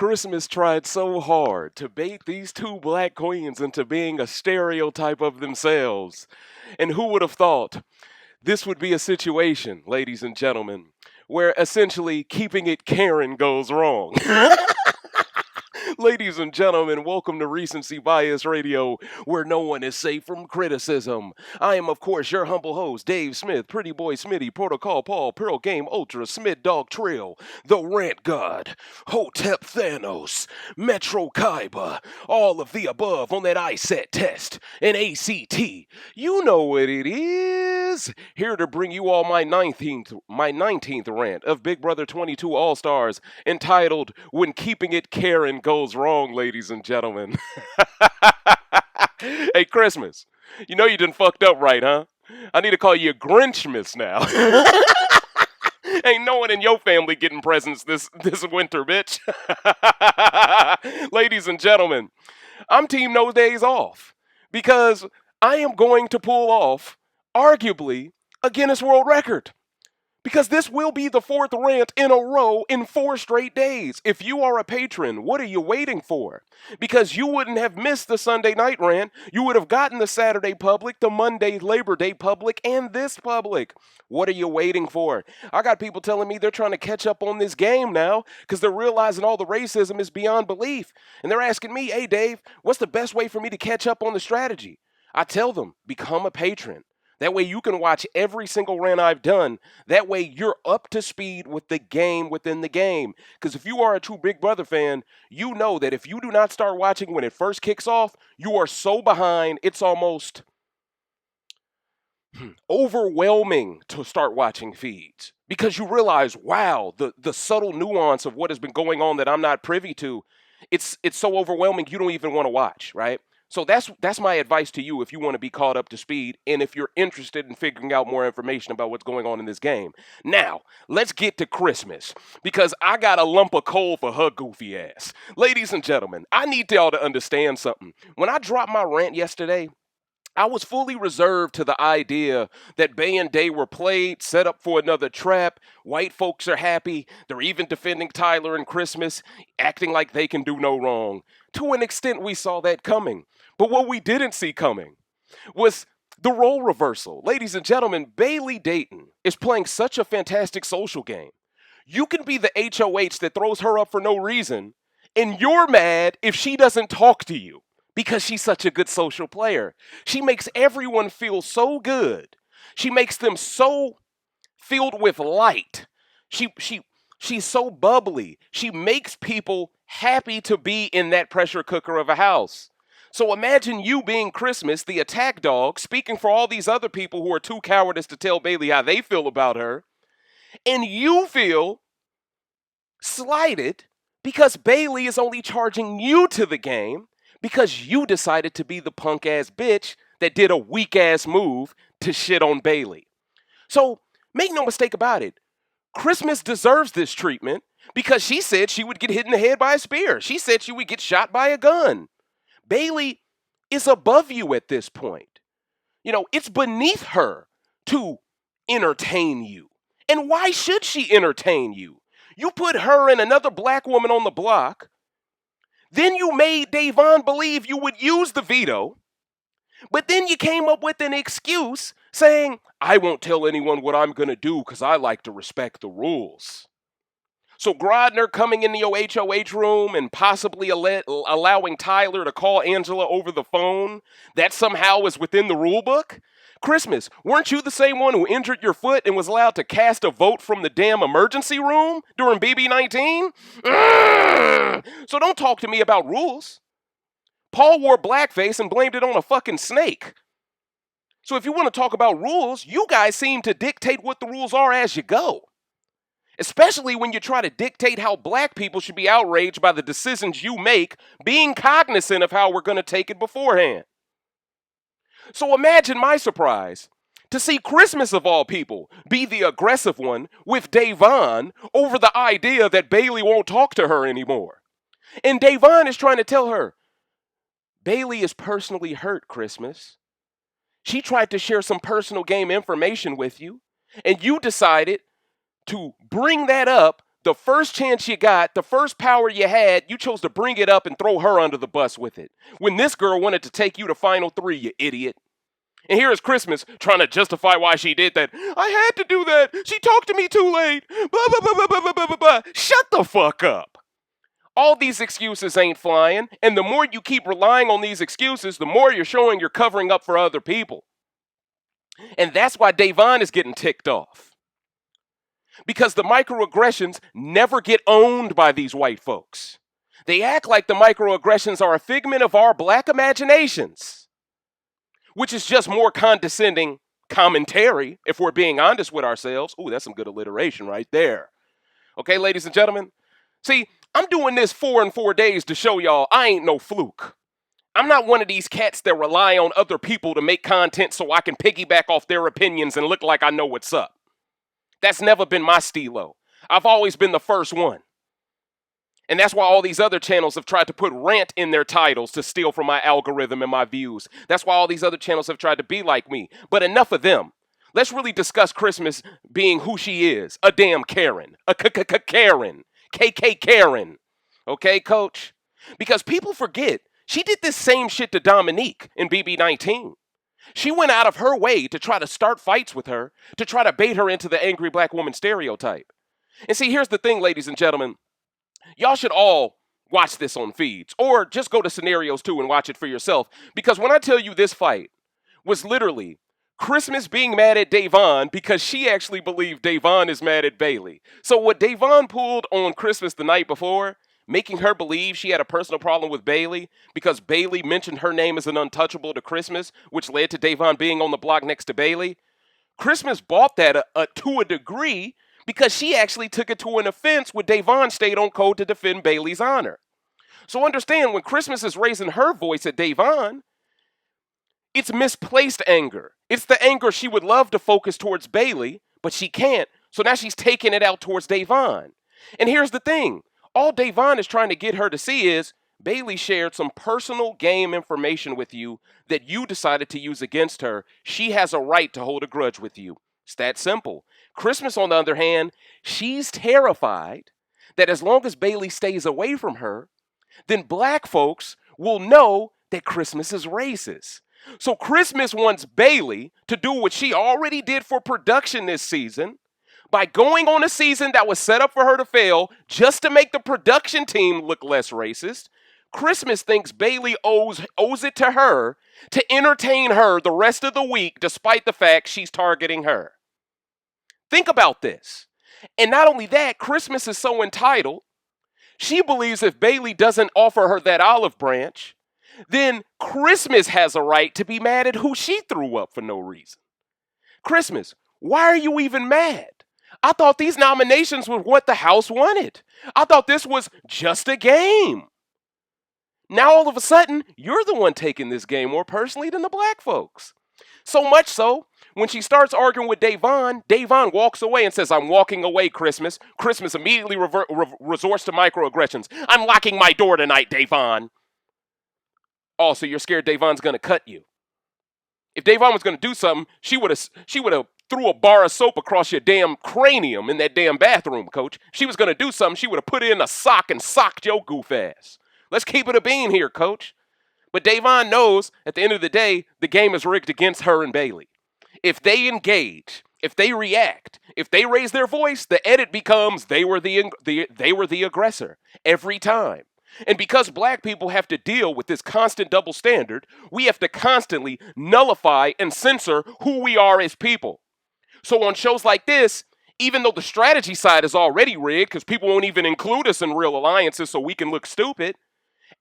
Christmas tried so hard to bait these two black queens into being a stereotype of themselves. And who would have thought this would be a situation, ladies and gentlemen, where essentially keeping it Karen goes wrong? Ladies and gentlemen, welcome to Recency Bias Radio, where no one is safe from criticism. I am, of course, your humble host, Dave Smith, Pretty Boy Smitty, Protocol Paul, Pearl Game Ultra, Smith Dog Trill, The Rant God, Hotep Thanos, Metro Kaiba, all of the above on that ISET test, and ACT. You know what it is. Here to bring you all my 19th rant of Big Brother 22 All-Stars, entitled When Keeping It Karen Goes Wrong, ladies and gentlemen. Hey, Christmas, you know you done fucked up, right, huh? I need to call you Grinchmas now. Ain't no one in your family getting presents this winter, bitch. Ladies and gentlemen, I'm Team No Days Off because I am going to pull off, arguably, a Guinness World Record. Because this will be the fourth rant in a row in 4 straight days. If you are a patron, what are you waiting for? Because you wouldn't have missed the Sunday night rant. You would have gotten the Saturday public, the Monday Labor Day public, and this public. What are you waiting for? I got people telling me they're trying to catch up on this game now because they're realizing all the racism is beyond belief. And they're asking me, hey, Dave, what's the best way for me to catch up on the strategy? I tell them, become a patron. That way you can watch every single rant I've done. That way you're up to speed with the game within the game. Because if you are a true Big Brother fan, you know that if you do not start watching when it first kicks off, you are so behind, it's almost overwhelming to start watching feeds. Because you realize, wow, the subtle nuance of what has been going on that I'm not privy to, it's so overwhelming you don't even want to watch, right? So that's my advice to you if you want to be caught up to speed and if you're interested in figuring out more information about what's going on in this game. Now, let's get to Christmas because I got a lump of coal for her goofy ass. Ladies and gentlemen, I need y'all to understand something. When I dropped my rant yesterday, I was fully reserved to the idea that Bay and Day were played, set up for another trap. White folks are happy. They're even defending Tyler and Christmas, acting like they can do no wrong. To an extent, we saw that coming. But what we didn't see coming was the role reversal. Ladies and gentlemen, Bayleigh Dayton is playing such a fantastic social game. You can be the HOH that throws her up for no reason, and you're mad if she doesn't talk to you. Because she's such a good social player. She makes everyone feel so good. She makes them so filled with light. She's so bubbly. She makes people happy to be in that pressure cooker of a house. So imagine you being Christmas, the attack dog, speaking for all these other people who are too cowardice to tell Bayleigh how they feel about her. And you feel slighted because Bayleigh is only charging you to the game because you decided to be the punk-ass bitch that did a weak-ass move to shit on Bayleigh. So, make no mistake about it. Christmas deserves this treatment because she said she would get hit in the head by a spear. She said she would get shot by a gun. Bayleigh is above you at this point. You know, it's beneath her to entertain you. And why should she entertain you? You put her and another black woman on the block. Then you made Da'Vonne believe you would use the veto, but then you came up with an excuse saying, I won't tell anyone what I'm going to do because I like to respect the rules. So Grodner coming into your HOH room and possibly allowing Tyler to call Angela over the phone, that somehow is within the rule book? Christmas, weren't you the same one who injured your foot and was allowed to cast a vote from the damn emergency room during BB22? So don't talk to me about rules. Paul wore blackface and blamed it on a fucking snake. So if you want to talk about rules, you guys seem to dictate what the rules are as you go. Especially when you try to dictate how black people should be outraged by the decisions you make, being cognizant of how we're going to take it beforehand. So imagine my surprise to see Christmas, of all people, be the aggressive one with Da'Vonne over the idea that Bayleigh won't talk to her anymore. And Da'Vonne is trying to tell her, Bayleigh is personally hurt, Christmas. She tried to share some personal game information with you, and you decided to bring that up The first chance you got, the first power you had, you chose to bring it up and throw her under the bus with it. When this girl wanted to take you to Final Three, you idiot. And here is Christmas trying to justify why she did that. I had to do that. She talked to me too late. Blah, blah, blah, blah, blah, blah, blah, blah. Shut the fuck up. All these excuses ain't flying. And the more you keep relying on these excuses, the more you're showing you're covering up for other people. And that's why Da'Vonne is getting ticked off. Because the microaggressions never get owned by these white folks. They act like the microaggressions are a figment of our black imaginations, which is just more condescending commentary, if we're being honest with ourselves. Ooh, that's some good alliteration right there. Okay, ladies and gentlemen? See, I'm doing this 4 in 4 days to show y'all I ain't no fluke. I'm not one of these cats that rely on other people to make content so I can piggyback off their opinions and look like I know what's up. That's never been my stilo. I've always been the first one. And that's why all these other channels have tried to put rant in their titles to steal from my algorithm and my views. That's why all these other channels have tried to be like me. But enough of them. Let's really discuss Christmas being who she is. A damn Karen. A Karen. KK Karen. Okay, coach? Because people forget, she did this same shit to Dominique in BB19. She went out of her way to try to start fights with her, to try to bait her into the angry black woman stereotype. And see, here's the thing, ladies and gentlemen. Y'all should all watch this on feeds, or just go to Scenarios 2 and watch it for yourself. Because when I tell you this fight was literally Christmas being mad at Da'Vonne because she actually believed Da'Vonne is mad at Bayleigh. So what Da'Vonne pulled on Christmas the night before, making her believe she had a personal problem with Bayleigh because Bayleigh mentioned her name as an untouchable to Christmas, which led to Da'Vonne being on the block next to Bayleigh. Christmas bought that to a degree because she actually took it to an offense when Da'Vonne stayed on code to defend Bayleigh's honor. So understand, when Christmas is raising her voice at Da'Vonne, it's misplaced anger. It's the anger she would love to focus towards Bayleigh, but she can't, so now she's taking it out towards Da'Vonne. And here's the thing. All Da'Vonne is trying to get her to see is Bayleigh shared some personal game information with you that you decided to use against her. She has a right to hold a grudge with you. It's that simple. Christmas, on the other hand, she's terrified that as long as Bayleigh stays away from her, then black folks will know that Christmas is racist. So Christmas wants Bayleigh to do what she already did for production this season, by going on a season that was set up for her to fail just to make the production team look less racist. Christmas thinks Bayleigh owes it to her to entertain her the rest of the week despite the fact she's targeting her. Think about this. And not only that, Christmas is so entitled, she believes if Bayleigh doesn't offer her that olive branch, then Christmas has a right to be mad at who she threw up for no reason. Christmas, why are you even mad? I thought these nominations were what the House wanted. I thought this was just a game. Now all of a sudden, you're the one taking this game more personally than the black folks. So much so, when she starts arguing with Da'Vonne, Da'Vonne walks away and says, I'm walking away, Christmas. Christmas immediately resorts to microaggressions. I'm locking my door tonight, Da'Vonne. Oh, so you're scared Da'Vonne's going to cut you. If Da'Vonne was going to do something, she would have threw a bar of soap across your damn cranium in that damn bathroom, coach. If she was going to do something, she would have put in a sock and socked your goof ass. Let's keep it a bean here, coach. But Da'Vonne knows, at the end of the day, the game is rigged against her and Bayleigh. If they engage, if they react, if they raise their voice, the edit becomes they were the aggressor every time. And because black people have to deal with this constant double standard, we have to constantly nullify and censor who we are as people. So on shows like this, even though the strategy side is already rigged because people won't even include us in real alliances so we can look stupid,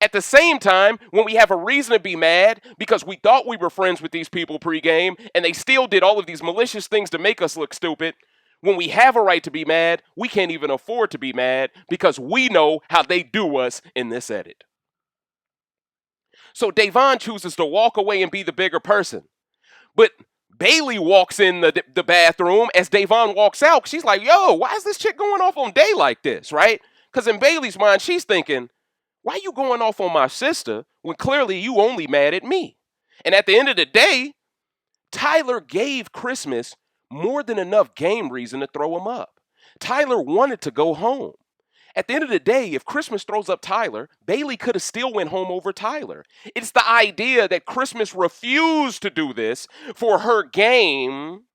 at the same time, when we have a reason to be mad because we thought we were friends with these people pregame and they still did all of these malicious things to make us look stupid, when we have a right to be mad, we can't even afford to be mad because we know how they do us in this edit. So Da'Vonne chooses to walk away and be the bigger person. But Bayleigh walks in the bathroom as Da'Vonne walks out. She's like, yo, why is this chick going off on Day like this, right? Because in Bayleigh's mind, she's thinking, why you going off on my sister when clearly you only mad at me? And at the end of the day, Tyler gave Christmas more than enough game reason to throw him up. Tyler wanted to go home. At the end of the day, if Christmas throws up Tyler, Bayleigh could have still went home over Tyler. It's the idea that Christmas refused to do this for her game.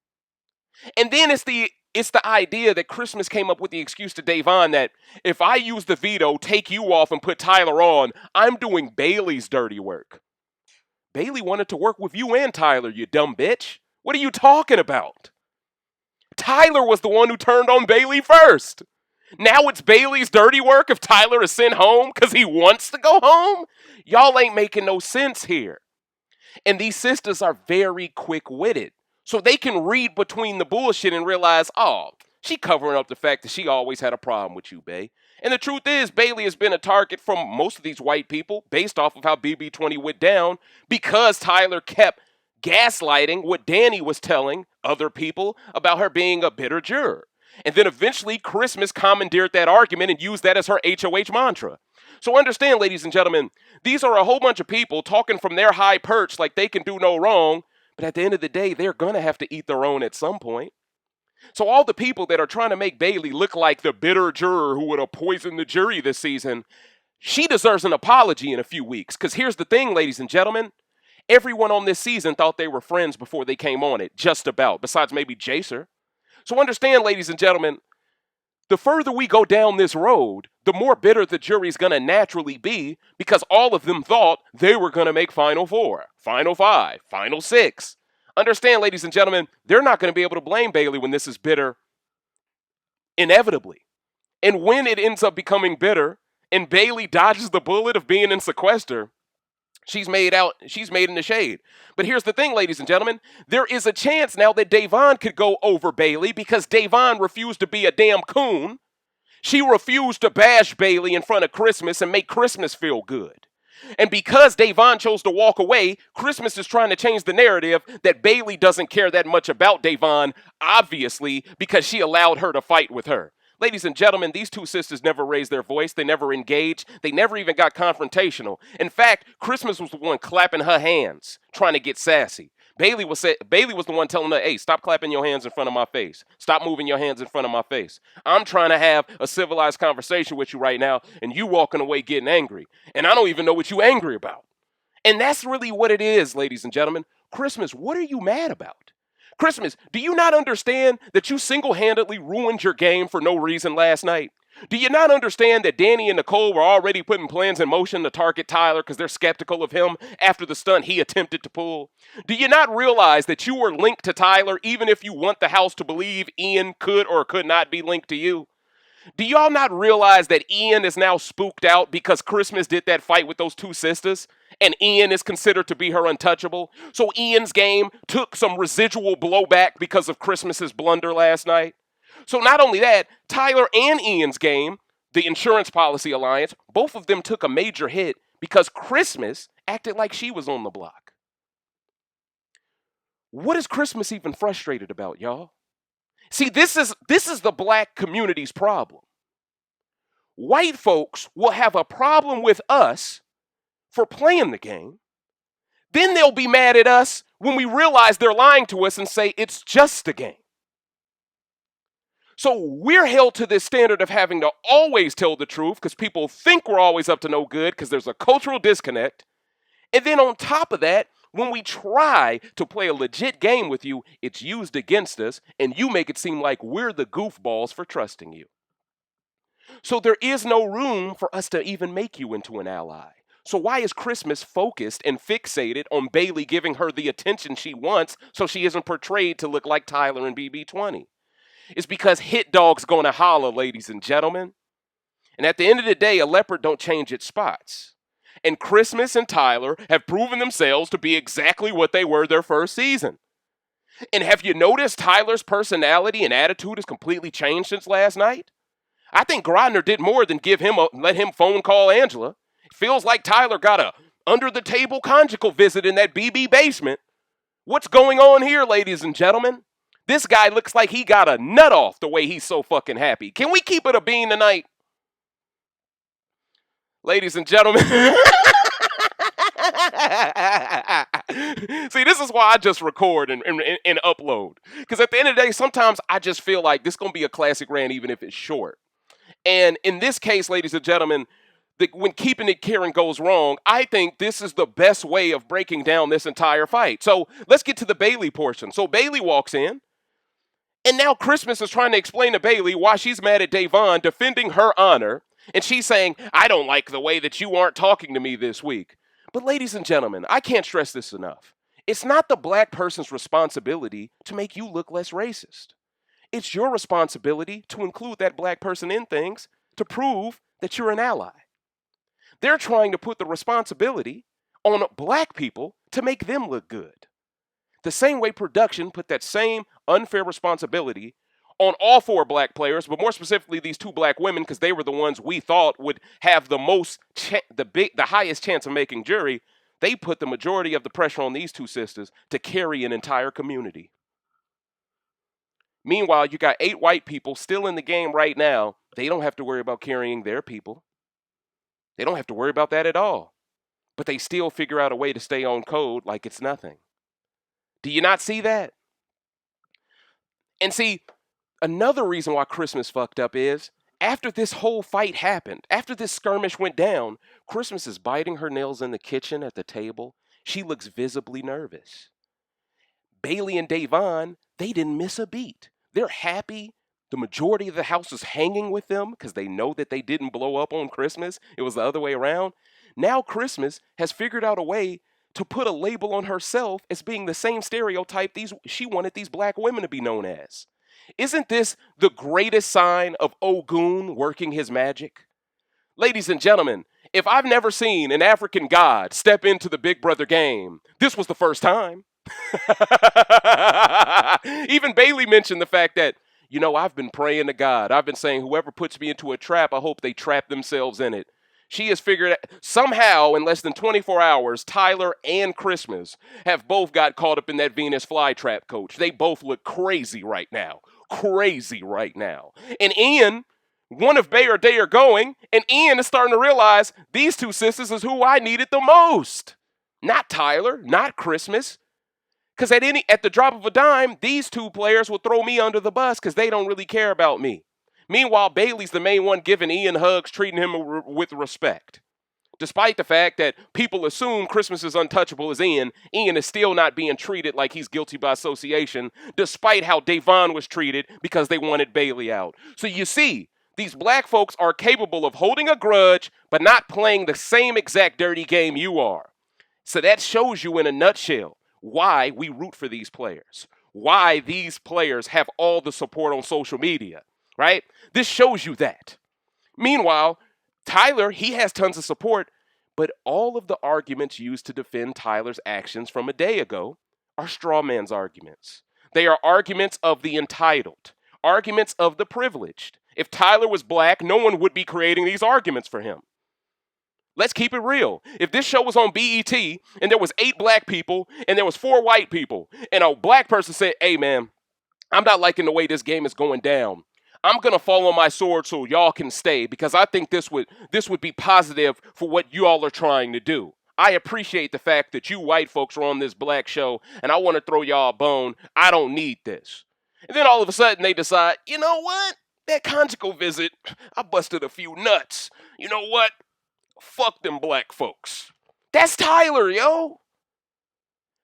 And then it's the idea that Christmas came up with the excuse to Da'Vonne that if I use the veto, take you off and put Tyler on, I'm doing Bayleigh's dirty work. Bayleigh wanted to work with you and Tyler, you dumb bitch. What are you talking about? Tyler was the one who turned on Bayleigh first. Now it's Bayleigh's dirty work if Tyler is sent home because he wants to go home? Y'all ain't making no sense here. And these sisters are very quick-witted. So they can read between the bullshit and realize, oh, she covering up the fact that she always had a problem with you, Bay. And the truth is, Bayleigh has been a target from most of these white people based off of how BB20 went down because Tyler kept gaslighting what Danny was telling other people about her being a bitter juror. And then eventually Christmas commandeered that argument and used that as her HOH mantra. So understand, ladies and gentlemen, these are a whole bunch of people talking from their high perch like they can do no wrong, but at the end of the day, they're going to have to eat their own at some point. So all the people that are trying to make Bayleigh look like the bitter juror who would have poisoned the jury this season, she deserves an apology in a few weeks. Because here's the thing, ladies and gentlemen, everyone on this season thought they were friends before they came on it, just about, besides maybe Jacer. So understand, ladies and gentlemen, the further we go down this road, the more bitter the jury's going to naturally be because all of them thought they were going to make Final Four, Final Five, Final Six. Understand, ladies and gentlemen, they're not going to be able to blame Bayleigh when this is bitter, inevitably. And when it ends up becoming bitter and Bayleigh dodges the bullet of being in sequester, she's made in the shade. But here's the thing, ladies and gentlemen. There is a chance now that Da'Vonne could go over Bayleigh because Da'Vonne refused to be a damn coon. She refused to bash Bayleigh in front of Christmas and make Christmas feel good. And because Da'Vonne chose to walk away, Christmas is trying to change the narrative that Bayleigh doesn't care that much about Da'Vonne, obviously, because she allowed her to fight with her. Ladies and gentlemen, these two sisters never raised their voice. They never engaged. They never even got confrontational. In fact, Christmas was the one clapping her hands, trying to get sassy. Bayleigh was the one telling her, hey, stop clapping your hands in front of my face. Stop moving your hands in front of my face. I'm trying to have a civilized conversation with you right now, and you walking away getting angry. And I don't even know what you angry about. And that's really what it is, ladies and gentlemen. Christmas, what are you mad about? Christmas, do you not understand that you single-handedly ruined your game for no reason last night? Do you not understand that Danny and Nicole were already putting plans in motion to target Tyler because they're skeptical of him after the stunt he attempted to pull? Do you not realize that you were linked to Tyler even if you want the house to believe Ian could or could not be linked to you? Do y'all not realize that Ian is now spooked out because Christmas did that fight with those two sisters? And Ian is considered to be her untouchable. So Ian's game took some residual blowback because of Christmas's blunder last night. So not only that, Tyler and Ian's game, the insurance policy alliance, both of them took a major hit because Christmas acted like she was on the block. What is Christmas even frustrated about, y'all? See, this is the black community's problem. White folks will have a problem with us for playing the game. Then they'll be mad at us when we realize they're lying to us and say it's just a game. So we're held to this standard of having to always tell the truth because people think we're always up to no good because there's a cultural disconnect. And then on top of that, when we try to play a legit game with you, it's used against us, and you make it seem like we're the goofballs for trusting you. So there is no room for us to even make you into an ally. So why is Christmas focused and fixated on Bayleigh giving her the attention she wants so she isn't portrayed to look like Tyler and BB20? It's because hit dog's gonna holler, ladies and gentlemen. And at the end of the day, a leopard don't change its spots. And Christmas and Tyler have proven themselves to be exactly what they were their first season. And have you noticed Tyler's personality and attitude has completely changed since last night? I think Grodner did more than let him phone call Angela. It feels like Tyler got a under-the-table conjugal visit in that BB basement. What's going on here, ladies and gentlemen? This guy looks like he got a nut off the way he's so fucking happy. Can we keep it a bean tonight? Ladies and gentlemen. See, this is why I just record and upload. Because at the end of the day, sometimes I just feel like this is going to be a classic rant, even if it's short. And in this case, ladies and gentlemen, when keeping it Karen goes wrong, I think this is the best way of breaking down this entire fight. So let's get to the Bayleigh portion. So Bayleigh walks in, and now Christmas is trying to explain to Bayleigh why she's mad at Da'Vonne defending her honor. And she's saying, I don't like the way that you aren't talking to me this week. But ladies and gentlemen, I can't stress this enough. It's not the black person's responsibility to make you look less racist. It's your responsibility to include that black person in things to prove that you're an ally. They're trying to put the responsibility on black people to make them look good. The same way production put that same unfair responsibility on all four black players, but more specifically these two black women, because they were the ones we thought would have the highest chance of making jury. They put the majority of the pressure on these two sisters to carry an entire community. Meanwhile, you got 8 white people still in the game right now. They don't have to worry about carrying their people. They don't have to worry about that at all. But they still figure out a way to stay on code like it's nothing. Do you not see that? And see, another reason why Christmas fucked up is after this whole fight happened, after this skirmish went down, Christmas is biting her nails in the kitchen at the table. She looks visibly nervous. Bayleigh and Da'Vonne, they didn't miss a beat. They're happy. The majority of the house is hanging with them because they know that they didn't blow up on Christmas. It was the other way around. Now Christmas has figured out a way to put a label on herself as being the same stereotype she wanted these black women to be known as. Isn't this the greatest sign of Ogun working his magic? Ladies and gentlemen, if I've never seen an African god step into the Big Brother game, this was the first time. Even Bayleigh mentioned the fact that, I've been praying to God. I've been saying whoever puts me into a trap, I hope they trap themselves in it. She has figured out, somehow in less than 24 hours, Tyler and Christmas have both got caught up in that Venus flytrap, coach. They both look crazy right now. Crazy right now. And Ian, one of Bay or Day are going, and Ian is starting to realize these two sisters is who I needed the most. Not Tyler, not Christmas. Because at the drop of a dime, these two players will throw me under the bus because they don't really care about me. Meanwhile, Bayleigh's the main one giving Ian hugs, treating him with respect. Despite the fact that people assume Christmas is untouchable as Ian is still not being treated like he's guilty by association, despite how Da'Vonne was treated because they wanted Bayleigh out. So you see, these black folks are capable of holding a grudge, but not playing the same exact dirty game you are. So that shows you in a nutshell why we root for these players, why these players have all the support on social media, right? This shows you that. Meanwhile, Tyler, he has tons of support, but all of the arguments used to defend Tyler's actions from a day ago are straw man's arguments. They are arguments of the entitled, arguments of the privileged. If Tyler was black, no one would be creating these arguments for him. Let's keep it real. If this show was on BET and there was 8 black people and there was 4 white people and a black person said, hey man, I'm not liking the way this game is going down. I'm going to fall on my sword so y'all can stay because I think this would be positive for what you all are trying to do. I appreciate the fact that you white folks are on this black show and I want to throw y'all a bone. I don't need this. And then all of a sudden they decide, you know what? That conjugal visit, I busted a few nuts. You know what? Fuck them black folks. That's Tyler, yo.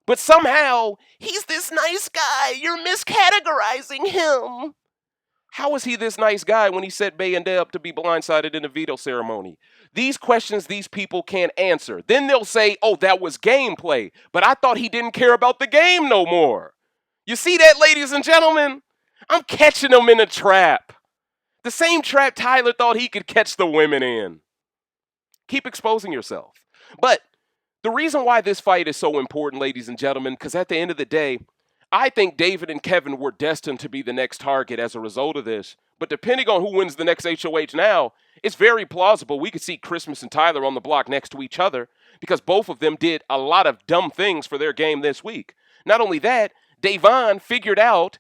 But somehow, he's this nice guy. You're miscategorizing him. How is he this nice guy when he set Bay and Day up to be blindsided in the veto ceremony? These questions these people can't answer. Then they'll say, oh, that was gameplay. But I thought he didn't care about the game no more. You see that, ladies and gentlemen? I'm catching them in a trap. The same trap Tyler thought he could catch the women in. Keep exposing yourself. But the reason why this fight is so important, ladies and gentlemen, because at the end of the day, I think David and Kevin were destined to be the next target as a result of this. But depending on who wins the next HOH now, it's very plausible we could see Christmas and Tyler on the block next to each other because both of them did a lot of dumb things for their game this week. Not only that, Da'Vonne figured out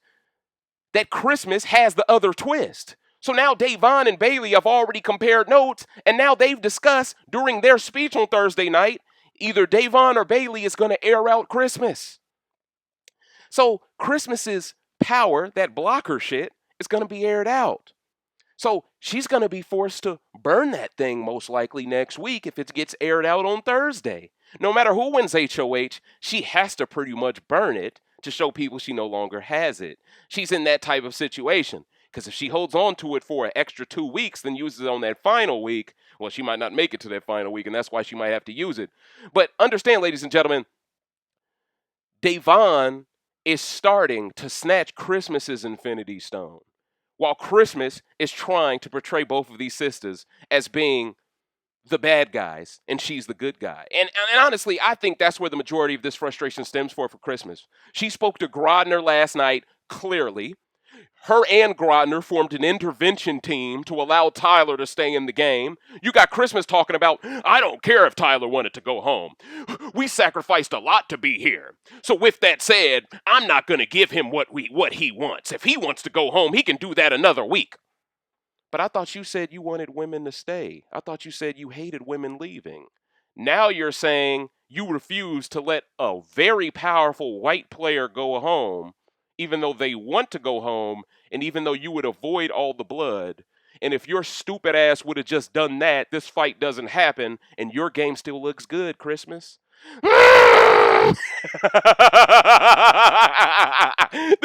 that Christmas has the other twist. So now Da'Vonne and Bayleigh have already compared notes, and now they've discussed during their speech on Thursday night, Either Da'Vonne or Bayleigh is going to air out Christmas. So Christmas's power, that blocker shit, is going to be aired out. So she's going to be forced to burn that thing most likely next week if it gets aired out on Thursday. No matter who wins HOH, she has to pretty much burn it to show people she no longer has it. She's in that type of situation. Because if she holds on to it for an extra 2 weeks, then uses it on that final week, well, she might not make it to that final week, and that's why she might have to use it. But understand, ladies and gentlemen, Da'Vonne is starting to snatch Christmas's Infinity Stone, while Christmas is trying to portray both of these sisters as being the bad guys, and she's the good guy. And honestly, I think that's where the majority of this frustration stems for Christmas. She spoke to Grodner last night, clearly. Her and Grodner formed an intervention team to allow Tyler to stay in the game. You got Christmas talking about, I don't care if Tyler wanted to go home. We sacrificed a lot to be here. So with that said, I'm not going to give him what he wants. If he wants to go home, he can do that another week. But I thought you said you wanted women to stay. I thought you said you hated women leaving. Now you're saying you refuse to let a very powerful white player go home, even though they want to go home, and even though you would avoid all the blood. And if your stupid ass would have just done that, this fight doesn't happen, and your game still looks good, Christmas. The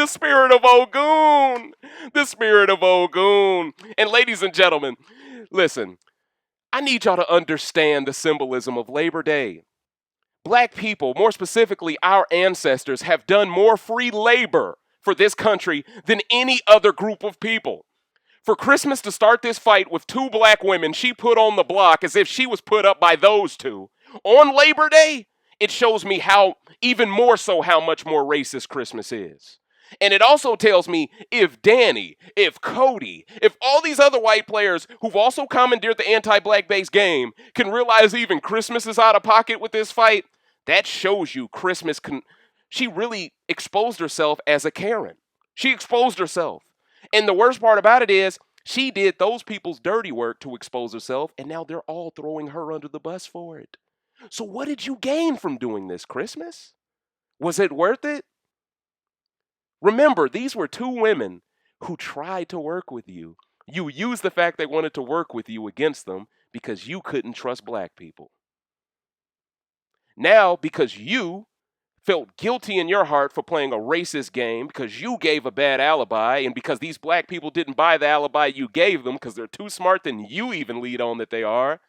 spirit of Ogun. The spirit of Ogun. And ladies and gentlemen, listen, I need y'all to understand the symbolism of Labor Day. Black people, more specifically our ancestors, have done more free labor for this country than any other group of people. For Christmas to start this fight with 2 black women she put on the block as if she was put up by those 2, on Labor Day, it shows me how, even more so, how much more racist Christmas is. And it also tells me if Danny, if Cody, if all these other white players who've also commandeered the anti-black base game can realize even Christmas is out of pocket with this fight, that shows you Christmas she really exposed herself as a Karen. She exposed herself. And the worst part about it is she did those people's dirty work to expose herself, and now they're all throwing her under the bus for it. So what did you gain from doing this, Christmas? Was it worth it? Remember, these were 2 women who tried to work with you. You used the fact they wanted to work with you against them because you couldn't trust black people. Now, because you felt guilty in your heart for playing a racist game, because you gave a bad alibi, and because these black people didn't buy the alibi you gave them because they're too smart than you even lead on that they are,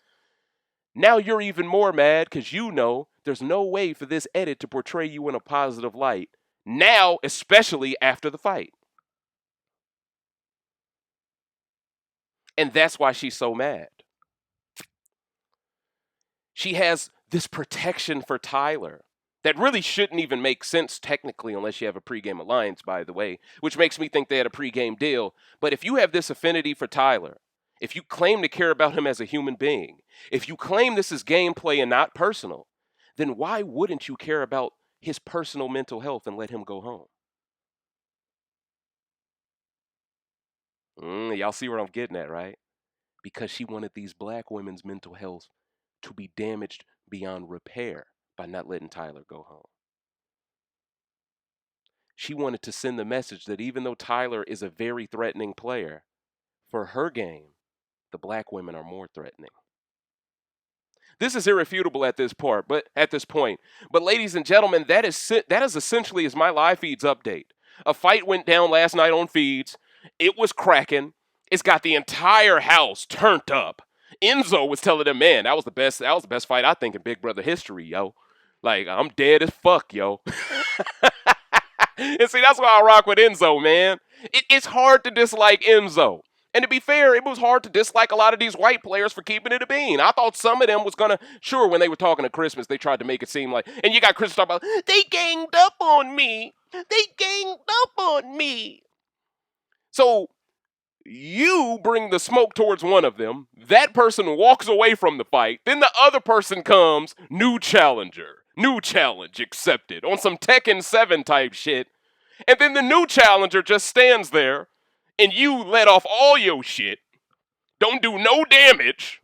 now you're even more mad because you know there's no way for this edit to portray you in a positive light. Now, especially after the fight. And that's why she's so mad. She has this protection for Tyler that really shouldn't even make sense technically unless you have a pregame alliance, by the way, which makes me think they had a pregame deal. But if you have this affinity for Tyler, if you claim to care about him as a human being, if you claim this is gameplay and not personal, then why wouldn't you care about his personal mental health and let him go home? Y'all see where I'm getting at, right? Because she wanted these black women's mental health to be damaged beyond repair by not letting Tyler go home. She wanted to send the message that even though Tyler is a very threatening player, for her game, the black women are more threatening. This is irrefutable at this point. But ladies and gentlemen, that is essentially is my live feeds update. A fight went down last night on feeds. It was cracking. It's got the entire house turned up. Enzo was telling them, man, that was the best fight I think in Big Brother history, yo. Like, I'm dead as fuck, yo. And see, that's why I rock with Enzo, man. It's hard to dislike Enzo. And to be fair, it was hard to dislike a lot of these white players for keeping it a bean. I thought some of them was going to, sure, when they were talking to Christmas, they tried to make it seem like, and you got Christmas talking about, they ganged up on me. They ganged up on me. So you bring the smoke towards one of them. That person walks away from the fight. Then the other person comes, new challenger. New challenge accepted on some Tekken 7 type shit. And then the new challenger just stands there and you let off all your shit, don't do no damage,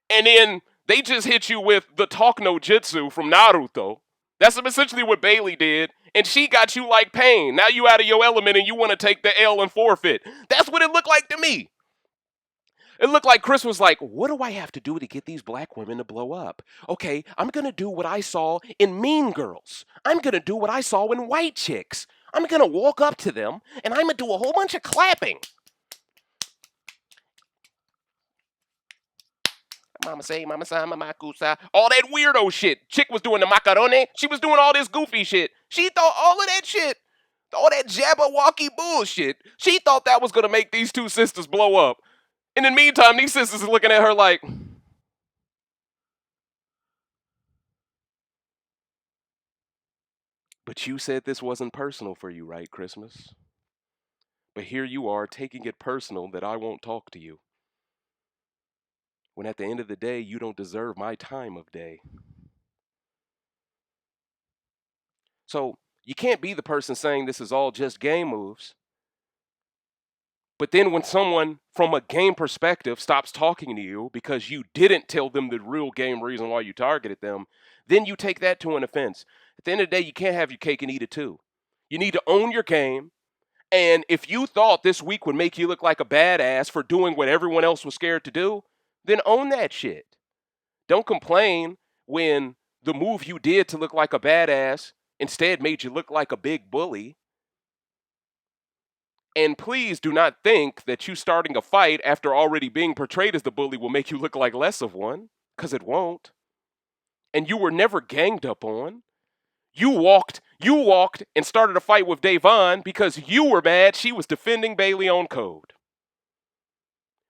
and then They just hit you with the talk no jutsu from Naruto. That's essentially what Bayleigh did, and she got you like Pain. Now you out of your element and you want to take the L and forfeit. That's what it looked like to me. It looked like Chris was like, what do I have to do to get these black women to blow up? Okay, I'm going to do what I saw in Mean Girls. I'm going to do what I saw in White Chicks. I'm going to walk up to them, and I'm going to do a whole bunch of clapping. Mama say, mama sa, mama kusa. All that weirdo shit. Chick was doing the macaroni. She was doing all this goofy shit. She thought all of that shit, all that Jabberwocky bullshit, she thought that was going to make these two sisters blow up. In the meantime, these sisters are looking at her like, but you said this wasn't personal for you, right, Christmas? But here you are taking it personal that I won't talk to you. When at the end of the day, you don't deserve my time of day. So you can't be the person saying this is all just game moves. But then when someone from a game perspective stops talking to you because you didn't tell them the real game reason why you targeted them, then you take that to an offense. At the end of the day, you can't have your cake and eat it too. You need to own your game. And if you thought this week would make you look like a badass for doing what everyone else was scared to do, then own that shit. Don't complain when the move you did to look like a badass instead made you look like a big bully. And please do not think that you starting a fight after already being portrayed as the bully will make you look like less of one, because it won't. And you were never ganged up on. You walked and started a fight with Da'Vonne because you were mad she was defending Bayleigh on code.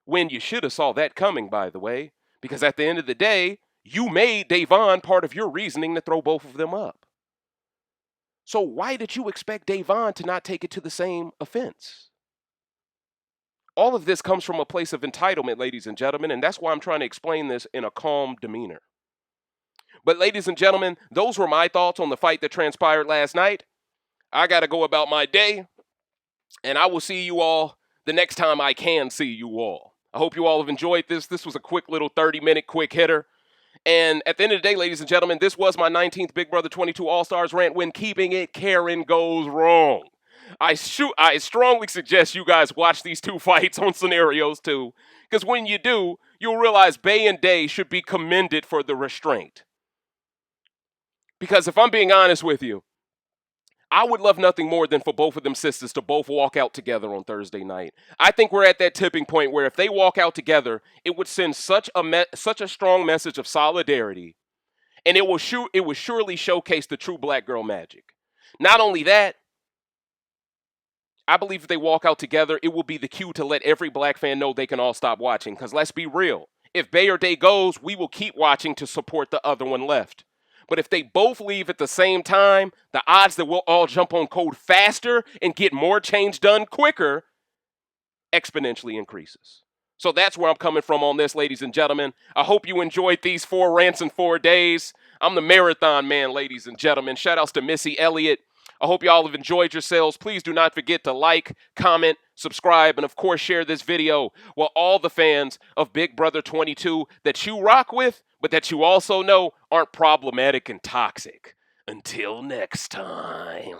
When you should have saw that coming, by the way, because at the end of the day, you made Da'Vonne part of your reasoning to throw both of them up. So why did you expect Da'Vonne to not take it to the same offense? All of this comes from a place of entitlement, ladies and gentlemen, and that's why I'm trying to explain this in a calm demeanor. But ladies and gentlemen, those were my thoughts on the fight that transpired last night. I got to go about my day, and I will see you all the next time I can see you all. I hope you all have enjoyed this. This was a quick little 30-minute quick hitter. And at the end of the day, ladies and gentlemen, this was my 19th Big Brother 22 All-Stars rant. When keeping it, Karen goes wrong. I strongly suggest you guys watch these two fights on Scenarios too, because when you do, you'll realize Bay and Day should be commended for the restraint. Because if I'm being honest with you, I would love nothing more than for both of them sisters to both walk out together on Thursday night. I think we're at that tipping point where if they walk out together, it would send such a strong message of solidarity, and it will surely showcase the true black girl magic. Not only that, I believe if they walk out together, it will be the cue to let every black fan know they can all stop watching. Because let's be real, if Bay or Day goes, we will keep watching to support the other one left. But if they both leave at the same time, the odds that we'll all jump on code faster and get more change done quicker exponentially increases. So that's where I'm coming from on this, ladies and gentlemen. I hope you enjoyed these 4 rants in 4 days. I'm the marathon man, ladies and gentlemen. Shout outs to Missy Elliott. I hope you all have enjoyed yourselves. Please do not forget to like, comment, subscribe, and of course share this video with all the fans of Big Brother 22 that you rock with, but that you also know aren't problematic and toxic. Until next time.